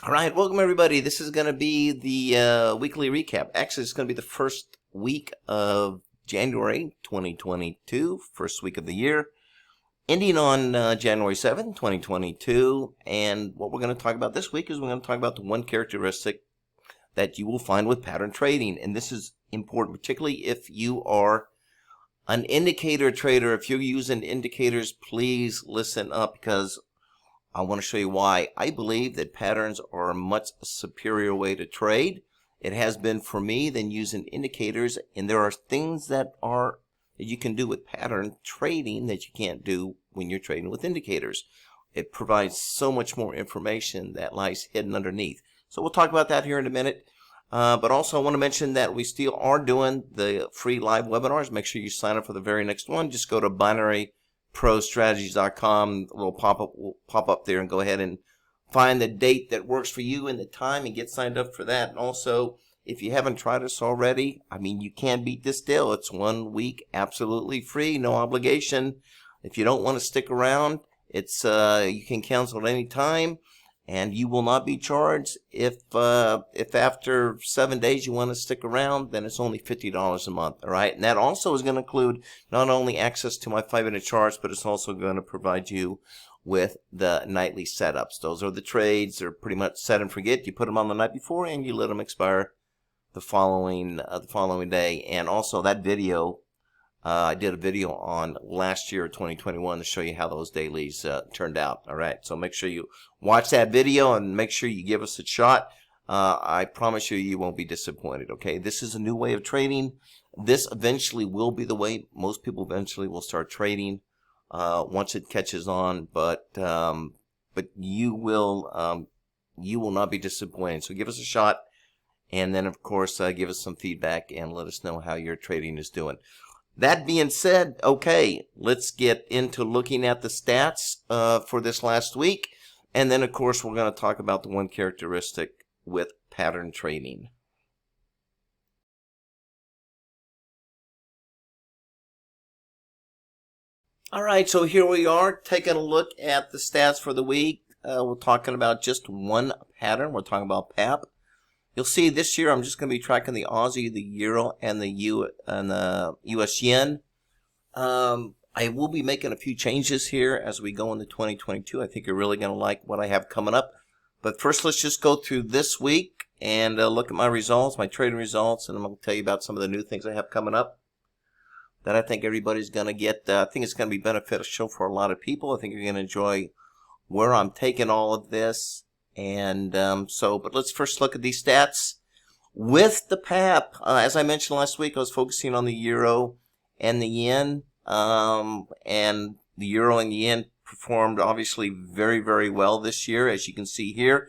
All right, welcome everybody. This is going to be the weekly recap. Actually, it's going to be the first week of January 2022, first week of the year, ending on January 7th, 2022. And what we're going to talk about this week is we're going to talk about the one characteristic that you will find with pattern trading. And this is important, particularly if you are an indicator trader. If you're using indicators, please listen up, because I want to show you why. I believe that patterns are a much superior way to trade. It has been for me than using indicators, and there are things that you can do with pattern trading that you can't do when you're trading with indicators. It provides so much more information that lies hidden underneath. So we'll talk about that here in a minute. But also I want to mention that we still are doing the free live webinars. Make sure you sign up for the very next one. Just go to binaryprostrategies.com. A little pop-up will pop up there, and go ahead and find the date that works for you and the time and get signed up for that. And also, if you haven't tried us already, you can't beat this deal. It's 1 week absolutely free, no obligation. If you don't want to stick around, it's you can cancel at any time, and you will not be charged. If after 7 days you want to stick around, then it's only $50 a month. All right, and that also is going to include not only access to my 5-minute charts, but it's also going to provide you with the nightly setups. Those are the trades. They're pretty much set and forget. You put them on the night before, and you let them expire the following day. And also that video, I did a video on last year, 2021, to show you how those dailies turned out. All right, so make sure you watch that video and make sure you give us a shot. I promise you, you won't be disappointed. Okay, this is a new way of trading. This eventually will be the way most people eventually will start trading once it catches on. But you will not be disappointed. So give us a shot, and then of course give us some feedback and let us know how your trading is doing. That being said, okay, let's get into looking at the stats for this last week. And then, of course, we're going to talk about the one characteristic with pattern trading. All right, so here we are taking a look at the stats for the week. We're talking about just one pattern. We're talking about PAP. You'll see this year I'm just going to be tracking the Aussie, the Euro, and the US Yen. I will be making a few changes here as we go into 2022. I think you're really going to like what I have coming up. But first, let's just go through this week and look at my results, my trading results, and I'm going to tell you about some of the new things I have coming up that I think everybody's going to get. I think it's going to be beneficial for a lot of people. I think you're going to enjoy where I'm taking all of this. And but let's first look at these stats. With the PAP, as I mentioned last week, I was focusing on the Euro and the Yen. And the Euro and the Yen performed obviously very, very well this year, as you can see here.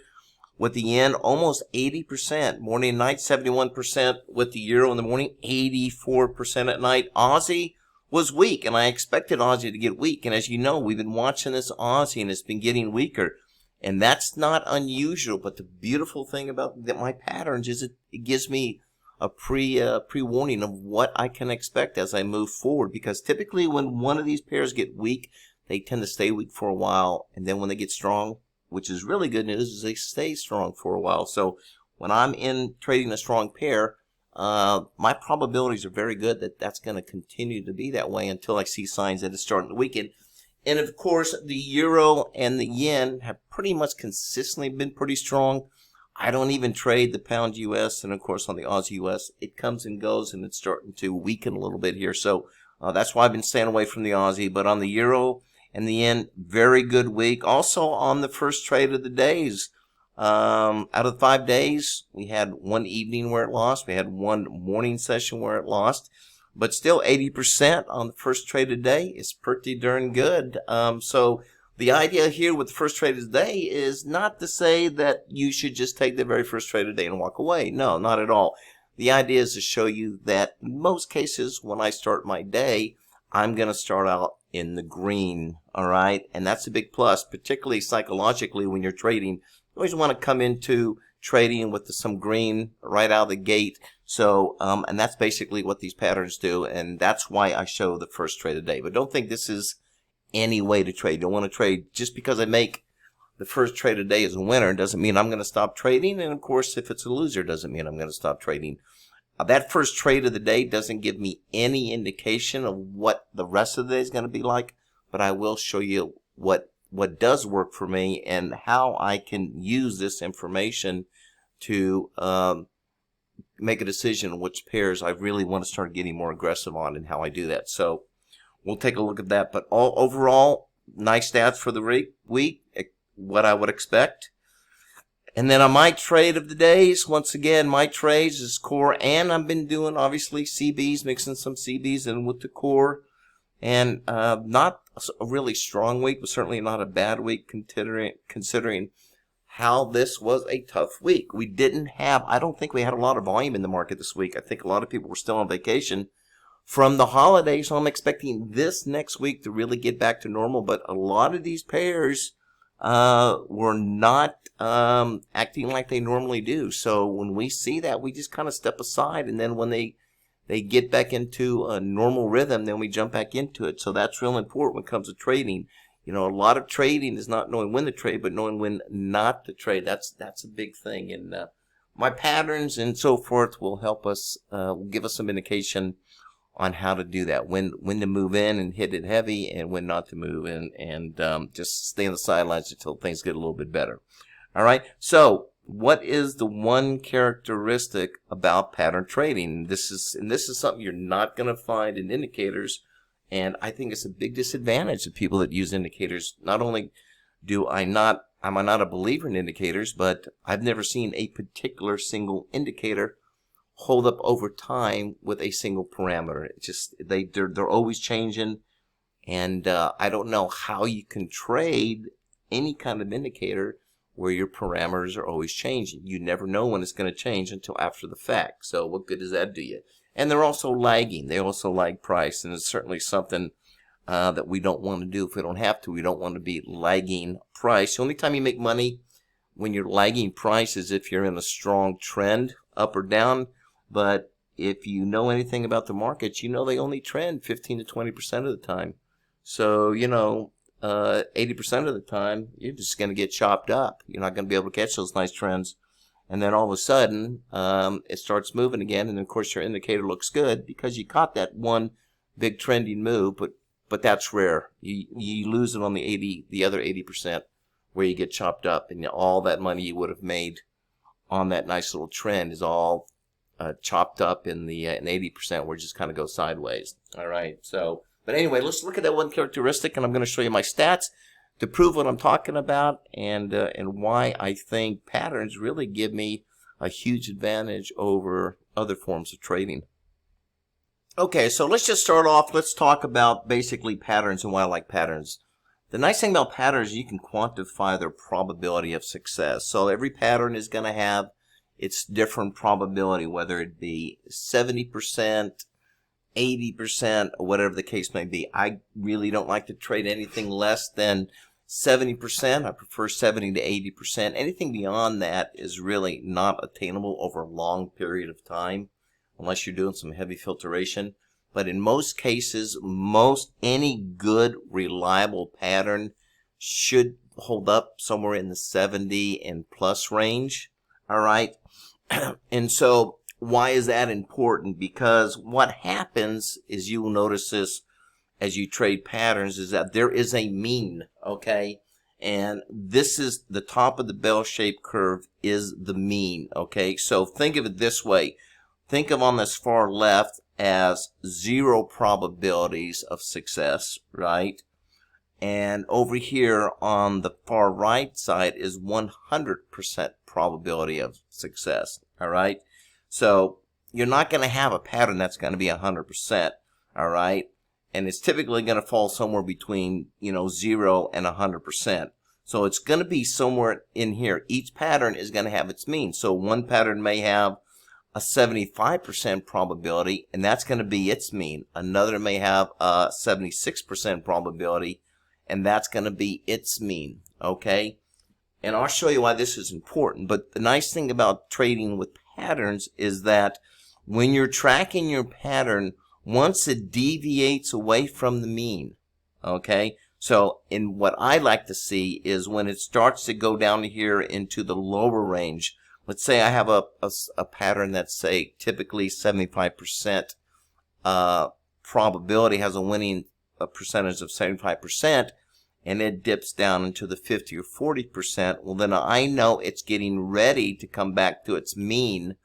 With the Yen, almost 80%. Morning and night, 71%. With the Euro in the morning, 84% at night. Aussie was weak, and I expected Aussie to get weak. And as you know, we've been watching this Aussie, and it's been getting weaker. And that's not unusual, but the beautiful thing about my patterns is it gives me a pre-warning of what I can expect as I move forward. Because typically when one of these pairs get weak, they tend to stay weak for a while. And then when they get strong, which is really good news, is they stay strong for a while. So when I'm in trading a strong pair, my probabilities are very good that that's going to continue to be that way until I see signs that it's starting to weaken. And of course, the Euro and the Yen have pretty much consistently been pretty strong. I don't even trade the pound US, and of course on the Aussie US, it comes and goes, and it's starting to weaken a little bit here. So that's why I've been staying away from the Aussie. But on the Euro and the Yen, very good week. Also on the first trade of the days, out of 5 days, we had one evening where it lost. We had one morning session where it lost. But still 80% on the first trade of the day is pretty darn good. So the idea here with the first trade of the day is not to say that you should just take the very first trade of the day and walk away. No, not at all. The idea is to show you that in most cases when I start my day, I'm going to start out in the green, all right? And that's a big plus, particularly psychologically when you're trading. You always want to come into trading with some green right out of the gate. So, and that's basically what these patterns do, and that's why I show the first trade of the day. But don't think this is any way to trade. You don't want to trade just because I make the first trade of the day is a winner doesn't mean I'm going to stop trading. And of course, if it's a loser, doesn't mean I'm going to stop trading. That first trade of the day doesn't give me any indication of what the rest of the day is going to be like, but I will show you what does work for me and how I can use this information to make a decision on which pairs I really want to start getting more aggressive on and how I do that. So we'll take a look at that. But overall, nice stats for the week, what I would expect. And then on my trade of the days, once again, my trades is core, and I've been doing obviously CBs, mixing some CBs in with the core, and not a really strong week, but certainly not a bad week considering how this was a tough week. I don't think we had a lot of volume in the market this week. I think a lot of people were still on vacation from the holidays, so I'm expecting this next week to really get back to normal, but a lot of these pairs were not acting like they normally do. So when we see that, we just kind of step aside, and then when they get back into a normal rhythm, then we jump back into it. So that's real important when it comes to trading. You know, a lot of trading is not knowing when to trade, but knowing when not to trade. That's a big thing. And my patterns and so forth will help us, give us some indication on how to do that, when to move in and hit it heavy, and when not to move in, and just stay on the sidelines until things get a little bit better. All right. So what is the one characteristic about pattern trading? This is something you're not going to find in indicators, and I think it's a big disadvantage of people that use indicators. Not only am I not a believer in indicators, but I've never seen a particular single indicator hold up over time with a single parameter. It's just they're always changing, and I don't know how you can trade any kind of indicator where your parameters are always changing. You never know when it's going to change until after the fact. So what good does that do you? And they're also lagging. They also lag price, and it's certainly something that we don't want to do if we don't have to. We don't want to be lagging price. The only time you make money when you're lagging price is if you're in a strong trend, up or down. But if you know anything about the markets, you know they only trend 15 to 20% of the time. So, 80% of the time, you're just going to get chopped up. You're not going to be able to catch those nice trends. And then all of a sudden, it starts moving again. And of course, your indicator looks good because you caught that one big trending move. But that's rare. You lose it on the other 80% where you get chopped up. And all that money you would have made on that nice little trend is all chopped up in the 80% where it just kind of goes sideways. All right. So, but anyway, let's look at that one characteristic, and I'm going to show you my stats to prove what I'm talking about, and why I think patterns really give me a huge advantage over other forms of trading. Okay, so let's just start off. Let's talk about basically patterns and why I like patterns. The nice thing about patterns is you can quantify their probability of success. So every pattern is going to have its different probability, whether it be 70%, 80%, or whatever the case may be. I really don't like to trade anything less than 70%. I prefer 70 to 80%. Anything beyond that is really not attainable over a long period of time, unless you're doing some heavy filtration. But in most cases, any good, reliable pattern should hold up somewhere in the 70 and plus range. All right. And so why is that important? Because what happens is, you will notice this as you trade patterns, is that there is a mean, okay? And this is the top of the bell-shaped curve is the mean, okay? So think of it this way. Think of on this far left as 0 probabilities of success, right? And over here on the far right side is 100% probability of success, all right? So you're not going to have a pattern that's going to be 100%, all right? And it's typically going to fall somewhere between, 0 and 100%. So it's going to be somewhere in here. Each pattern is going to have its mean. So one pattern may have a 75% probability, and that's going to be its mean. Another may have a 76% probability, and that's going to be its mean, okay? And I'll show you why this is important. But the nice thing about trading with patterns is that when you're tracking your pattern, once it deviates away from the mean, okay? So in what I like to see is when it starts to go down here into the lower range. Let's say I have a pattern that's, say, typically 75% probability, has a winning percentage of 75%, and it dips down into the 50 or 40%, well, then I know it's getting ready to come back to its mean,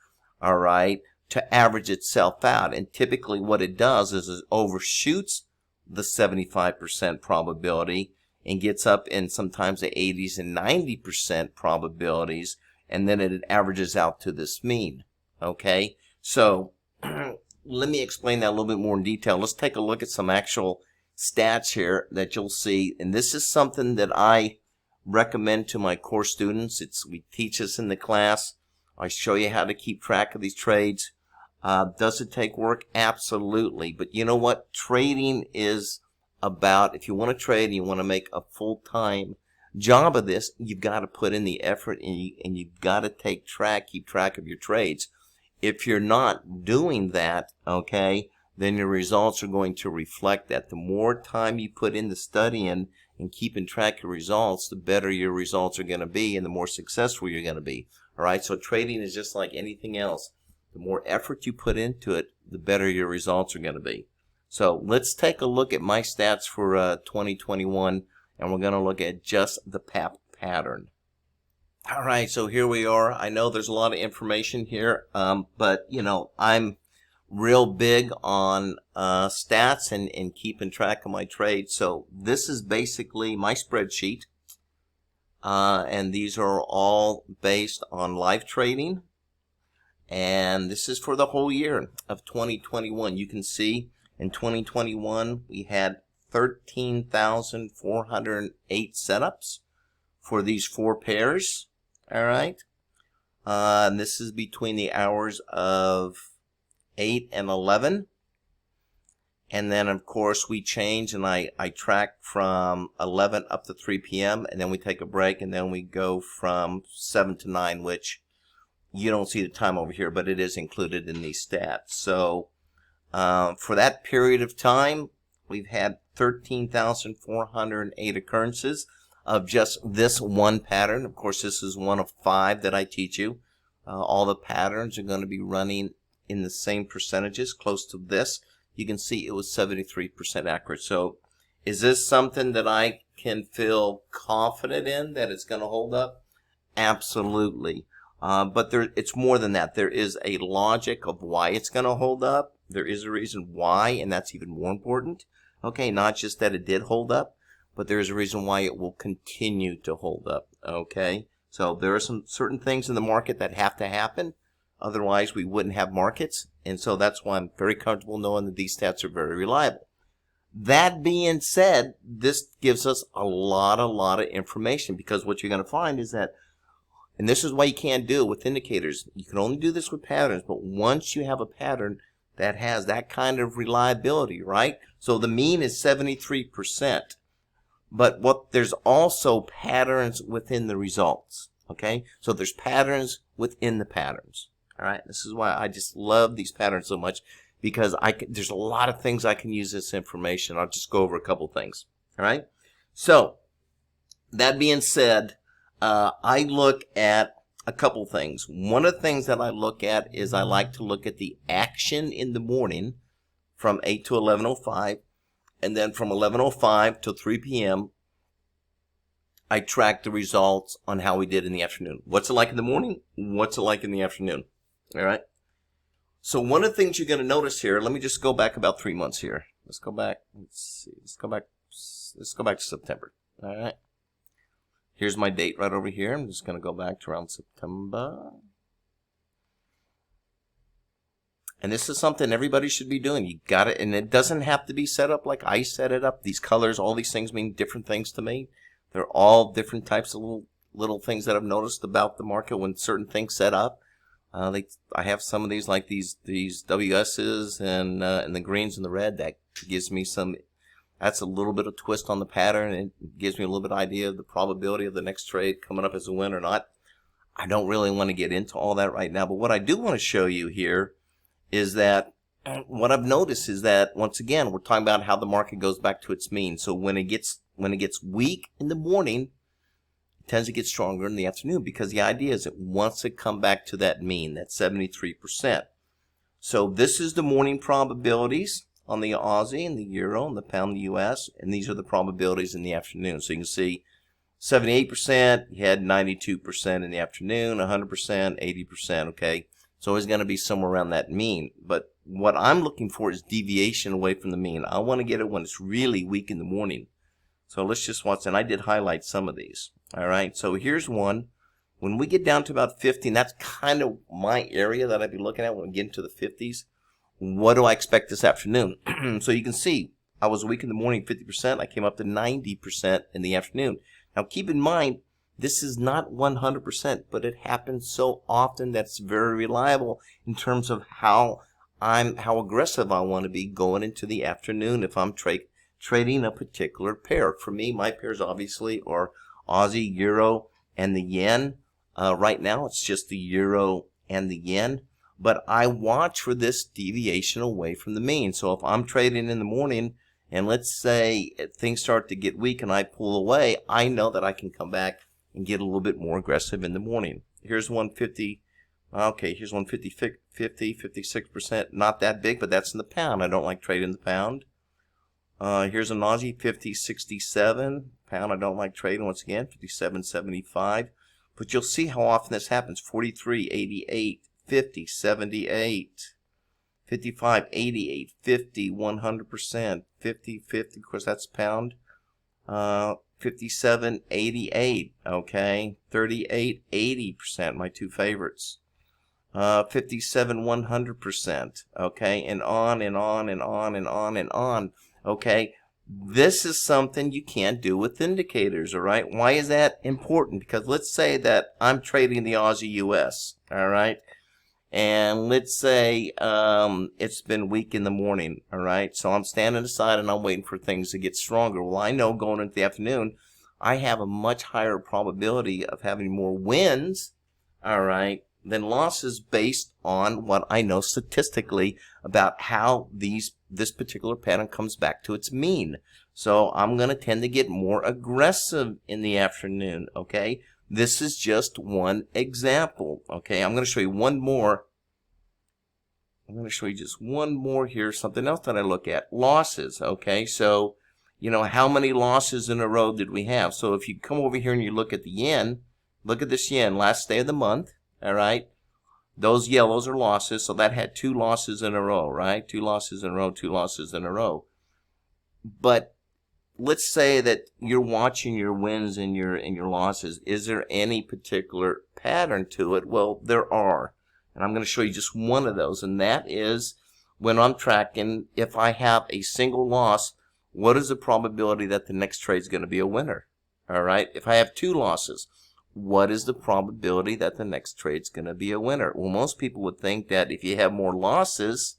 all right, to average itself out. And typically what it does is it overshoots the 75% probability and gets up in sometimes the 80s and 90% probabilities, and then it averages out to this mean, okay? So let me explain that a little bit more in detail. Let's take a look at some actual stats here that you'll see, and this is something that I recommend to my course students. We teach this in the class. I show you how to keep track of these trades. Does it take work? Absolutely. But you know what? Trading is about, if you want to trade and you want to make a full-time job of this, you've got to put in the effort, and you've got to keep track of your trades. If you're not doing that, okay, then your results are going to reflect that. The more time you put in the studying and keeping track of results, the better your results are going to be and the more successful you're going to be. All right, so trading is just like anything else. The more effort you put into it, the better your results are going to be. So let's take a look at my stats for 2021, and we're going to look at just the PAP pattern. All right, so here we are. I know there's a lot of information here, but, you know, I'm real big on stats and keeping track of my trades. So this is basically my spreadsheet, and these are all based on live trading, and this is for the whole year of 2021. You can see in 2021 we had 13,408 setups for these 4 pairs. All right, and this is between the hours of 8 and 11, and then of course we change, and I track from 11 up to 3 p.m. and then we take a break, and then we go from 7 to 9, which you don't see the time over here, but it is included in these stats. So for that period of time, we've had 13,408 occurrences of just this one pattern. Of course, this is one of 5 that I teach you. All the patterns are going to be running in the same percentages, close to this. You can see it was 73% accurate. So is this something that I can feel confident in that it's going to hold up? Absolutely. But it's more than that. There is a logic of why it's going to hold up. There is a reason why, and that's even more important. Okay, not just that it did hold up, but there is a reason why it will continue to hold up. Okay, so there are some certain things in the market that have to happen. Otherwise, we wouldn't have markets. And so that's why I'm very comfortable knowing that these stats are very reliable. That being said, this gives us a lot of information, because what you're going to find is that, and this is why you can't do it with indicators. You can only do this with patterns, but once you have a pattern that has that kind of reliability, right? So the mean is 73%. But there's also patterns within the results, okay? So there's patterns within the patterns, all right? This is why I just love these patterns so much, because there's a lot of things I can use this information. I'll just go over a couple things, all right? So that being said, I look at a couple things. One of the things that I look at is I like to look at the action in the morning from 8 to 11:05. And then from 11:05 till 3 p.m., I track the results on how we did in the afternoon. What's it like in the morning? What's it like in the afternoon? All right. So one of the things you're going to notice here, let me just go back about 3 months here. Let's go back. Let's see. Let's go back to September. All right. Here's my date right over here. I'm just going to go back to around September. And this is something everybody should be doing. You got it, and it doesn't have to be set up like I set it up. These colors, all these things mean different things to me. They're all different types of little things that I've noticed about the market when certain things set up. I have some of these, like these WSs and the greens and the red. That gives me that's a little bit of twist on the pattern. It gives me a little bit of idea of the probability of the next trade coming up as a win or not. I don't really want to get into all that right now, but what I do want to show you here is that what I've noticed is that, once again, we're talking about how the market goes back to its mean. So when when it gets weak in the morning, it tends to get stronger in the afternoon, because the idea is it wants to come back to that mean, that 73%. So this is the morning probabilities on the Aussie and the Euro and the Pound, the US, and these are the probabilities in the afternoon. So you can see 78%, you had 92% in the afternoon, 100%, 80%, okay? It's always going to be somewhere around that mean. But what I'm looking for is deviation away from the mean. I want to get it when it's really weak in the morning. So let's just watch, and I did highlight some of these. All right, so here's one. When we get down to about 50, and that's kind of my area that I'd be looking at when we get into the 50s, what do I expect this afternoon? So you can see I was weak in the morning, 50%. I came up to 90% in the afternoon. Now keep in mind, this is not 100%, but it happens so often that's very reliable in terms of how aggressive I want to be going into the afternoon if I'm trading a particular pair. For me, my pairs obviously are Aussie, Euro, and the yen. Right now, it's just the Euro and the yen. But I watch for this deviation away from the mean. So if I'm trading in the morning, and let's say things start to get weak and I pull away, I know that I can come back and get a little bit more aggressive in the morning. Here's 150. Okay, here's 150, 56%. Not that big, but that's in the pound. I don't like trading the pound. Here's an Aussie, 50, 67. Pound, I don't like trading. Once again, 57, 75. But you'll see how often this happens. 43, 88, 50, 78, 55, 88, 50, 100%, 50, 50. Of course, that's pound. 57, 88. Okay, 38, 80%. My two favorites. 57, 100%. Okay, and on and on and on and on and on. Okay, this is something you can't do with indicators, all right? Why is that important? Because let's say that I'm trading the Aussie US, all right? And let's say it's been weak in the morning, all right? So I'm standing aside and I'm waiting for things to get stronger. Well, I know going into the afternoon, I have a much higher probability of having more wins, all right, than losses based on what I know statistically about how this particular pattern comes back to its mean. So I'm going to tend to get more aggressive in the afternoon, okay? This is just one example, okay? I'm going to show you one more. I'm going to show you just one more here, something else that I look at. Losses, okay? So, you know, how many losses in a row did we have? So if you come over here and you look at the yen, look at this yen, last day of the month, all right? Those yellows are losses, so that had 2 losses in a row, right? 2 losses in a row, 2 losses in a row. But let's say that you're watching your wins and your losses. Is there any particular pattern to it? Well, there are. And I'm going to show you just one of those, and that is when I'm tracking, if I have a single loss, what is the probability that the next trade is going to be a winner? All right? If I have 2 losses, what is the probability that the next trade is going to be a winner? Well, most people would think that if you have more losses,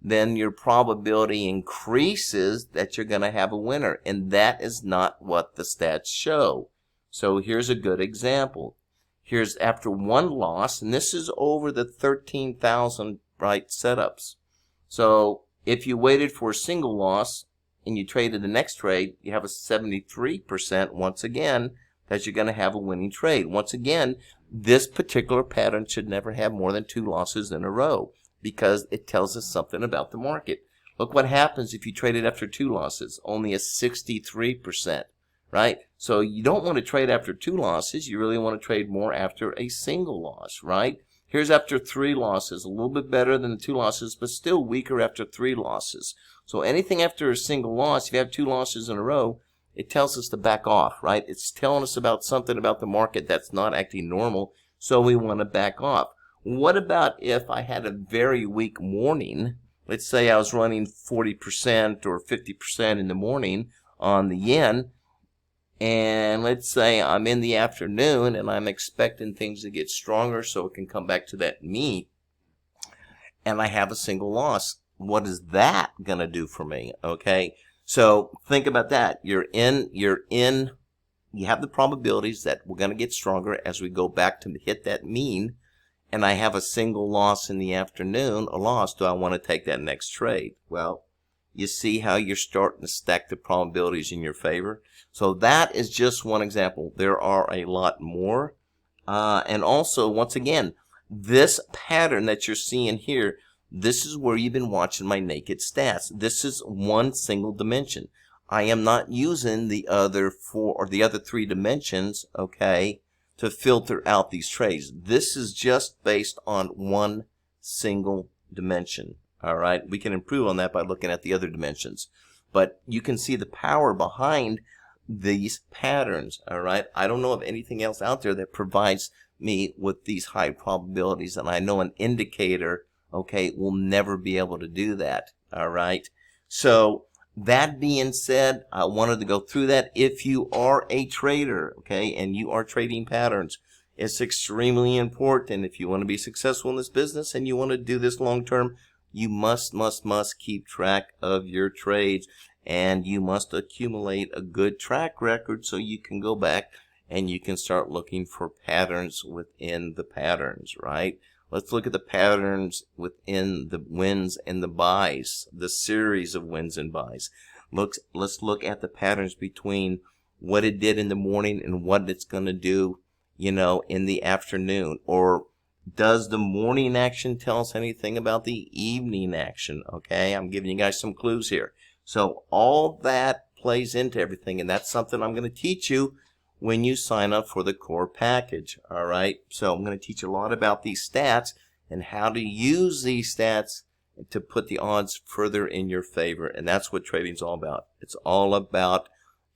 then your probability increases that you're going to have a winner. And that is not what the stats show. So here's a good example. Here's after 1 loss, and this is over the 13,000 right setups. So if you waited for a single loss and you traded the next trade, you have a 73% once again that you're going to have a winning trade. Once again, this particular pattern should never have more than 2 losses in a row because it tells us something about the market. Look what happens if you trade it after 2 losses, only a 63%, right? So you don't want to trade after 2 losses. You really want to trade more after a single loss, right? Here's after 3 losses, a little bit better than the 2 losses, but still weaker after 3 losses. So anything after a single loss, if you have 2 losses in a row, it tells us to back off, right? It's telling us about something about the market that's not acting normal, so we want to back off. What about if I had a very weak morning? Let's say I was running 40% or 50% in the morning on the yen, and let's say I'm in the afternoon and I'm expecting things to get stronger so it can come back to that mean, and I have a single loss. What is that going to do for me, okay? So think about that. You have the probabilities that we're going to get stronger as we go back to hit that mean, and I have a single loss in the afternoon, a loss. Do I want to take that next trade? Well, you see how you're starting to stack the probabilities in your favor. So that is just one example. There are a lot more. And also, once again, this pattern that you're seeing here, this is where you've been watching my naked stats. This is one single dimension. I am not using the other 4 or the other 3 dimensions, okay, to filter out these trades. This is just based on one single dimension. All right, we can improve on that by looking at the other dimensions. But you can see the power behind these patterns. All right, I don't know of anything else out there that provides me with these high probabilities, and I know an indicator, okay, will never be able to do that. All right, so that being said, I wanted to go through that. If you are a trader, okay, and you are trading patterns, it's extremely important. If you want to be successful in this business and you want to do this long term, you must keep track of your trades, and you must accumulate a good track record so you can go back and you can start looking for patterns within the patterns, right? Let's look at the patterns within the wins and the buys, the series of wins and buys. Let's look at the patterns between what it did in the morning and what it's going to do, you know, in the afternoon. Or does the morning action tell us anything about the evening action? Okay, I'm giving you guys some clues here. So all that plays into everything, and that's something I'm going to teach you when you sign up for the core package. All right, so I'm going to teach you a lot about these stats and how to use these stats to put the odds further in your favor. And that's what trading's all about. It's all about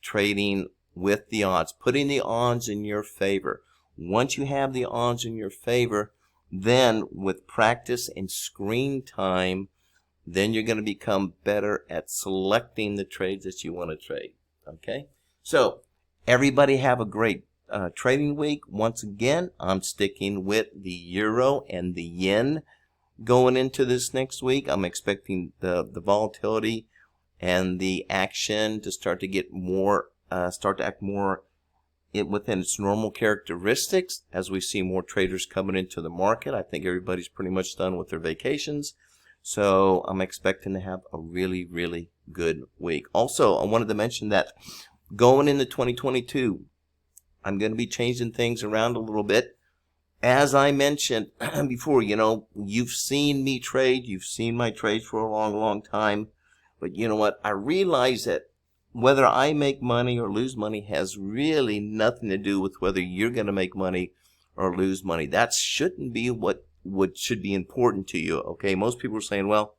trading with the odds, putting the odds in your favor. Once you have the odds in your favor, then with practice and screen time, then you're going to become better at selecting the trades that you want to trade. Okay, so everybody have a great trading week. Once again, I'm sticking with the euro and the yen going into this next week. I'm expecting the volatility and the action to start to get more, start to act more within its normal characteristics as we see more traders coming into the market. I think everybody's pretty much done with their vacations. So I'm expecting to have a really, really good week. Also, I wanted to mention that going into 2022, I'm going to be changing things around a little bit. As I mentioned before, you know, you've seen me trade. You've seen my trades for a long, long time. But you know what? I realize that whether I make money or lose money has really nothing to do with whether you're going to make money or lose money. That shouldn't be what should be important to you, okay? Most people are saying, well,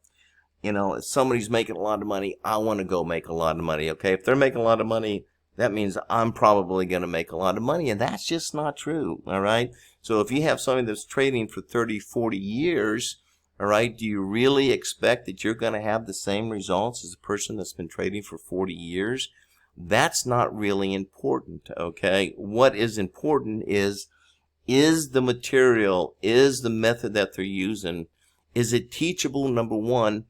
you know, if somebody's making a lot of money, I want to go make a lot of money, okay? If they're making a lot of money, that means I'm probably going to make a lot of money, and that's just not true, all right? So if you have somebody that's trading for 30, 40 years, all right, do you really expect that you're going to have the same results as a person that's been trading for 40 years? That's not really important, okay? What is important is the material, is the method that they're using, is it teachable, number one,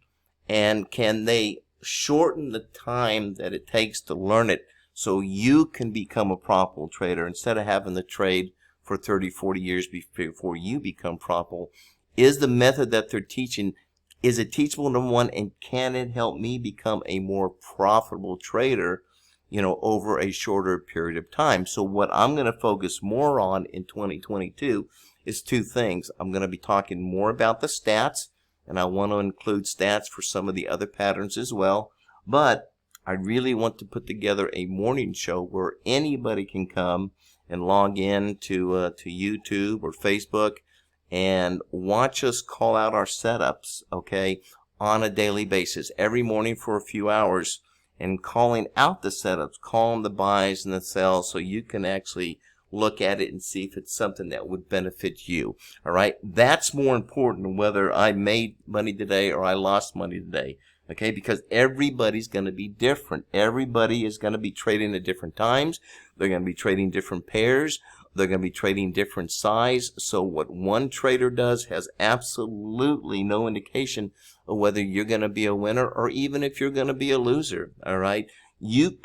and can they shorten the time that it takes to learn it so you can become a profitable trader instead of having to trade for 30, 40 years before you become profitable? Is the method that they're teaching, is it teachable, number one, and can it help me become a more profitable trader, you know, over a shorter period of time? So what I'm going to focus more on in 2022 is 2 things. I'm going to be talking more about the stats, and I want to include stats for some of the other patterns as well. But I really want to put together a morning show where anybody can come and log in to YouTube or Facebook and watch us call out our setups, okay, on a daily basis, every morning for a few hours, and calling out the setups, calling the buys and the sells, so you can actually look at it and see if it's something that would benefit you. All right, that's more important than whether I made money today or I lost money today. Okay, because everybody's going to be different. Everybody is going to be trading at different times. They're going to be trading different pairs. They're going to be trading different size. So what one trader does has absolutely no indication of whether you're going to be a winner or even if you're going to be a loser. All right,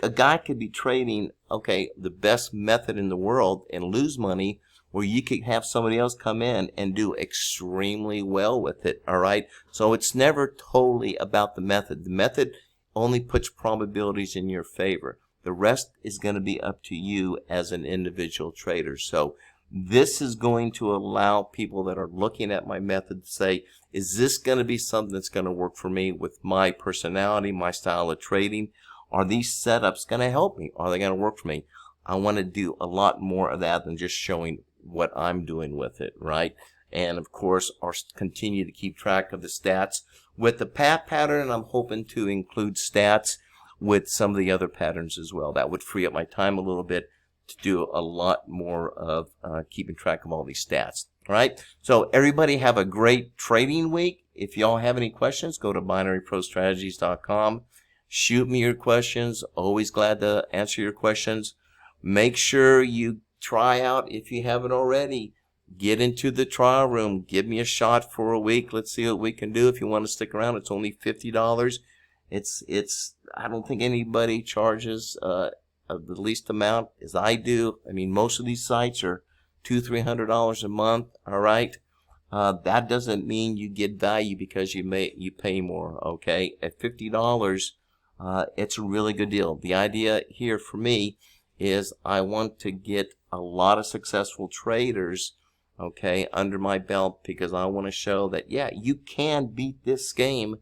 a guy could be trading, okay, the best method in the world and lose money, where you could have somebody else come in and do extremely well with it, all right? So it's never totally about the method. The method only puts probabilities in your favor. The rest is going to be up to you as an individual trader. So this is going to allow people that are looking at my method to say, is this going to be something that's going to work for me with my personality, my style of trading? Are these setups going to help me? Are they going to work for me? I want to do a lot more of that than just showing what I'm doing with it, right? And of course, I'll continue to keep track of the stats with the PAP pattern, and I'm hoping to include stats with some of the other patterns as well. That would free up my time a little bit to do a lot more of keeping track of all these stats. All right, so everybody have a great trading week. If y'all have any questions, go to binaryprostrategies.com. Shoot me your questions. Always glad to answer your questions. Make sure you try out, if you haven't already, get into the trial room. Give me a shot for a week. Let's see what we can do. If you want to stick around, it's only $50. I don't think anybody charges of the least amount as I do. I mean, most of these sites are $200-300 a month. All right, that doesn't mean you get value because you pay more. Okay, at $50, it's a really good deal. The idea here for me is I want to get a lot of successful traders, okay, under my belt, because I want to show that, yeah, you can beat this game,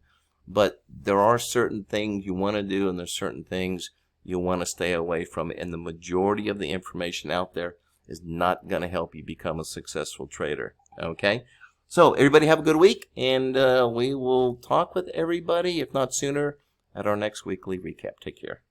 but there are certain things you want to do and there's certain things you want to stay away from, and the majority of the information out there is not going to help you become a successful trader. Okay, so everybody have a good week, and we will talk with everybody, if not sooner, at our next weekly recap. Take care.